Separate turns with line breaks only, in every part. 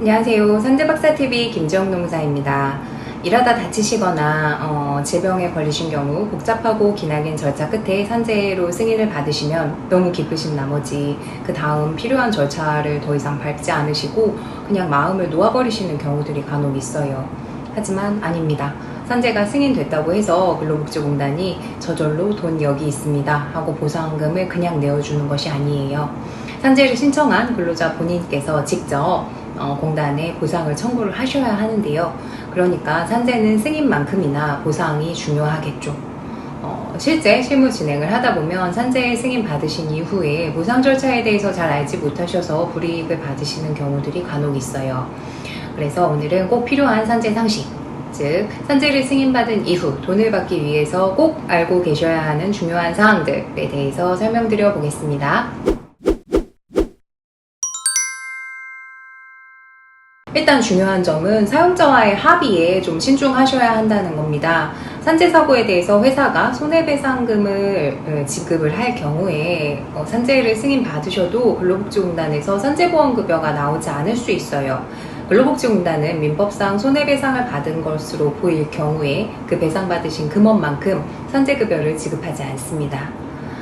안녕하세요. 산재박사TV 김정농사입니다. 일하다 다치시거나 질병에 걸리신 경우 복잡하고 기나긴 절차 끝에 산재로 승인을 받으시면 너무 기쁘신 나머지 그 다음 필요한 절차를 더 이상 밟지 않으시고 그냥 마음을 놓아버리시는 경우들이 간혹 있어요. 하지만 아닙니다. 산재가 승인됐다고 해서 근로복지공단이 저절로 돈 여기 있습니다 하고 보상금을 그냥 내어주는 것이 아니에요. 산재를 신청한 근로자 본인께서 직접 공단에 보상을 청구를 하셔야 하는데요. 그러니까 산재는 승인만큼이나 보상이 중요하겠죠. 실제 실무 진행을 하다 보면 산재 승인 받으신 이후에 보상 절차에 대해서 잘 알지 못하셔서 불이익을 받으시는 경우들이 간혹 있어요. 그래서 오늘은 꼭 필요한 산재 상식, 즉 산재를 승인받은 이후 돈을 받기 위해서 꼭 알고 계셔야 하는 중요한 사항들에 대해서 설명드려 보겠습니다. 일단 중요한 점은 사용자와의 합의에 좀 신중하셔야 한다는 겁니다. 산재 사고에 대해서 회사가 손해배상금을 지급을 할 경우에 산재를 승인받으셔도 근로복지공단에서 산재보험급여가 나오지 않을 수 있어요. 근로복지공단은 민법상 손해배상을 받은 것으로 보일 경우에 그 배상받으신 금액만큼 산재급여를 지급하지 않습니다.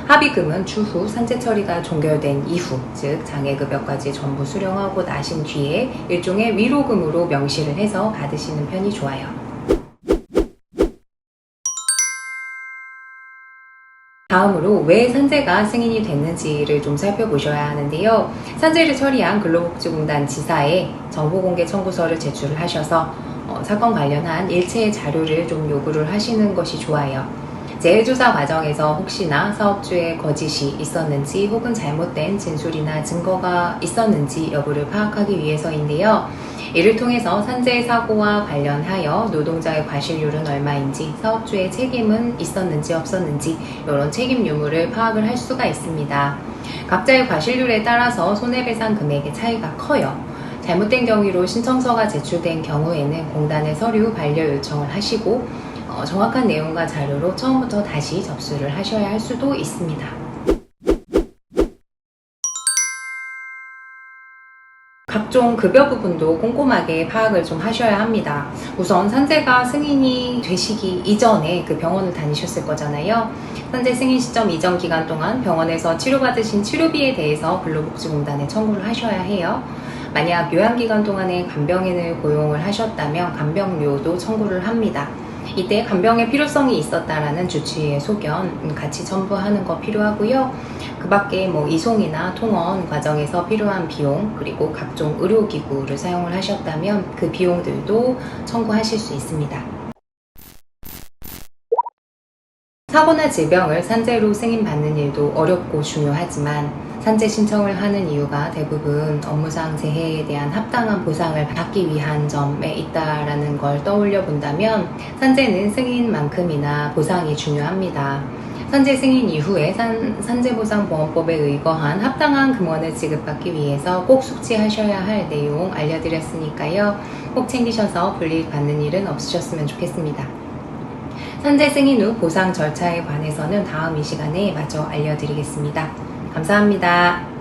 합의금은 추후 산재 처리가 종결된 이후, 즉 장애급여까지 전부 수령하고 나신 뒤에 일종의 위로금으로 명시를 해서 받으시는 편이 좋아요. 다음으로 왜 산재가 승인이 됐는지를 좀 살펴보셔야 하는데요. 산재를 처리한 근로복지공단 지사에 정보공개 청구서를 제출을 하셔서 사건 관련한 일체의 자료를 좀 요구를 하시는 것이 좋아요. 재해조사 과정에서 혹시나 사업주의 거짓이 있었는지 혹은 잘못된 진술이나 증거가 있었는지 여부를 파악하기 위해서인데요. 이를 통해서 산재 사고와 관련하여 노동자의 과실률은 얼마인지, 사업주의 책임은 있었는지 없었는지 이런 책임 유무를 파악을 할 수가 있습니다. 각자의 과실률에 따라서 손해배상 금액의 차이가 커요. 잘못된 경위로 신청서가 제출된 경우에는 공단에 서류 반려 요청을 하시고 정확한 내용과 자료로 처음부터 다시 접수를 하셔야 할 수도 있습니다. 각종 급여 부분도 꼼꼼하게 파악을 좀 하셔야 합니다. 우선 산재가 승인이 되시기 이전에 그 병원을 다니셨을 거잖아요. 산재 승인 시점 이전 기간 동안 병원에서 치료받으신 치료비에 대해서 근로복지공단에 청구를 하셔야 해요. 만약 요양기간 동안에 간병인을 고용을 하셨다면 간병료도 청구를 합니다. 이때 간병의 필요성이 있었다라는 주치의의 소견 같이 첨부하는 거 필요하고요. 그 밖에 이송이나 통원 과정에서 필요한 비용, 그리고 각종 의료기구를 사용을 하셨다면 그 비용들도 청구하실 수 있습니다. 사고나 질병을 산재로 승인받는 일도 어렵고 중요하지만 산재 신청을 하는 이유가 대부분 업무상 재해에 대한 합당한 보상을 받기 위한 점에 있다라는 걸 떠올려 본다면 산재는 승인만큼이나 보상이 중요합니다. 산재 승인 이후에 산재보상보험법에 의거한 합당한 금원을 지급받기 위해서 꼭 숙지하셔야 할 내용 알려드렸으니까요. 꼭 챙기셔서 불이익 받는 일은 없으셨으면 좋겠습니다. 산재 승인 후 보상 절차에 관해서는 다음 이 시간에 마저 알려드리겠습니다. 감사합니다.